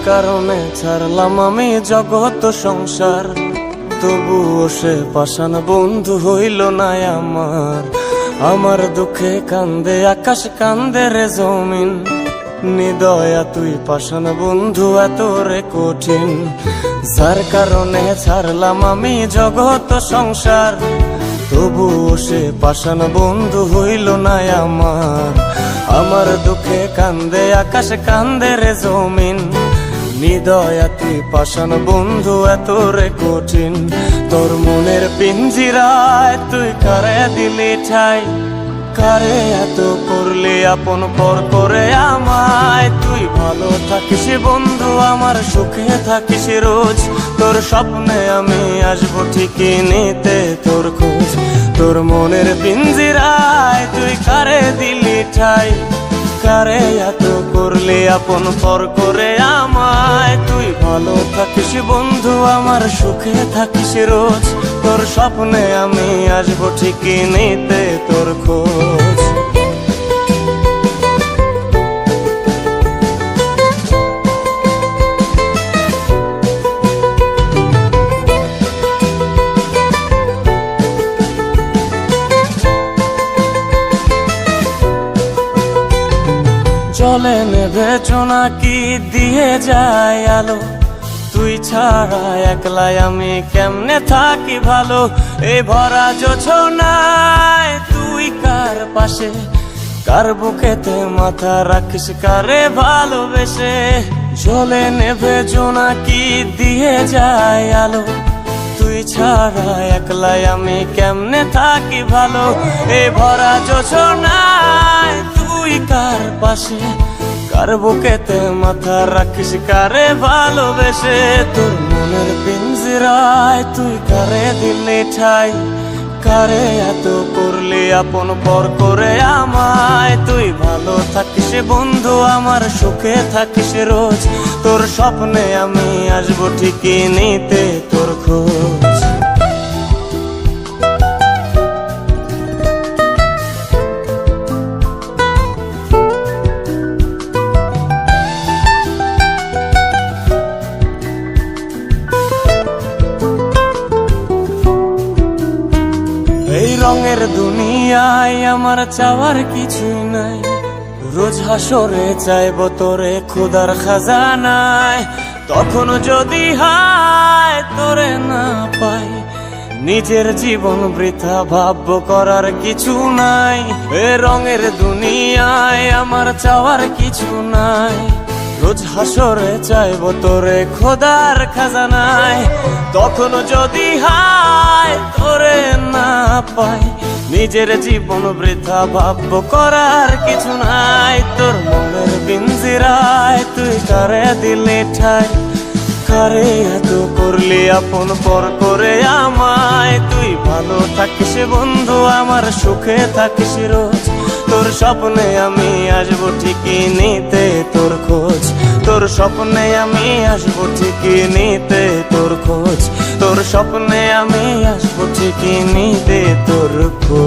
কারণে ছাড়লাম আমি জগৎ সংসার, তবুও সে পাষাণ বন্ধু হইল না আমার। আমার দুঃখে কান্দে আকাশ, কান্দে রে জমিন, নিদয়া তুই পাষাণ বন্ধু এত রে কঠিন। যার কারণে ছাড়লাম আমি জগৎ সংসার, তবুও সে পাষাণ বন্ধু হইল না আমার। আমার দুঃখে কান্দে আকাশ, কান্দে রে জমিন, নিদয়া তুই পাষাণ বন্ধু এত রে কঠিন। তোর মনের পিঞ্জিরায় তুই কারে দিলি ঠাই, কারে এত করলি আপন পর করে আমায়। তুই ভালো থাকিস বন্ধু আমার, সুখে থাকিস রোজ, তোর স্বপ্নে আমি আসবো ঠিকই নিতে তোর খোঁজ। তোর মনের পিঞ্জিরায় তুই কারে দিলি ঠাই, কারে এত করলি আপন পর করে আমায়। তুই ভালো থাকিস বন্ধু আমার, সুখে থাকিস রোজ, তোর স্বপ্নে আমি আসবো ঠিকই নিতে তোর খোঁজ। জলে নেভে জোনাকি দিয়ে যায় আলো, তুই ছাড়া একলাই আমি কেমনে থাকি ভালো। এই ভরা জোছনায় তুই কার পাশে, কার বুকেতে মাথা রাখিস কারে ভালোবেসে। জলে নেভে জোনাকি দিয়ে যায় আলো, তুই ছাড়া একলাই আমি কেমনে থাকি ভালো। এই ভরা জোছনায় তুই কার পাশে, কার বুকেতে মাথা রাখিস কারে ভালোবেসে। তোর মনের পিঞ্জিরায় তুই কারে দিলি ঠাই, কারে এত করলি আপন পর করে আমায়। তুই ভালো থাকিস বন্ধু আমার, সুখে থাকিস রোজ, তোর স্বপ্নে আমি আসবো ঠিকই নিতে তোর খোঁজ। এই রঙের দুনিয়ায় আমার চাওয়ার কিছুই নাই, রোজ হাসরে চাইব তোরে খোদার খাজানায়। তখন যদি হায় তোরে না পাই, নিজের জীবন বৃথা ভাববো করার কিছু নাই। এ রঙের দুনিয়ায় আমার চাওয়ার কিছু নাই, রোজ হাসরে চাইব তোরে খোদার খাজানায়। তখন যদি হায় তোরে না পাই, নিজের জীবন বৃথা ভাববো করার কিছু নাই। তোর মনের পিঞ্জিরায় তুই কারে দিলি ঠাই, কারে এত করলি আপন পর করে আমায়। তুই ভালো থাকিস বন্ধু আমার, সুখে থাকিস রোজ, তোর স্বপ্নে আমি আসবো ঠিকই নিতে তোর খোঁজ। তোর স্বপ্নে আমি আসবো ঠিকই নিতে তোর খোঁজ, তোর স্বপ্নে আমি আসবো ঠিকই নিতে তোর খোঁজ।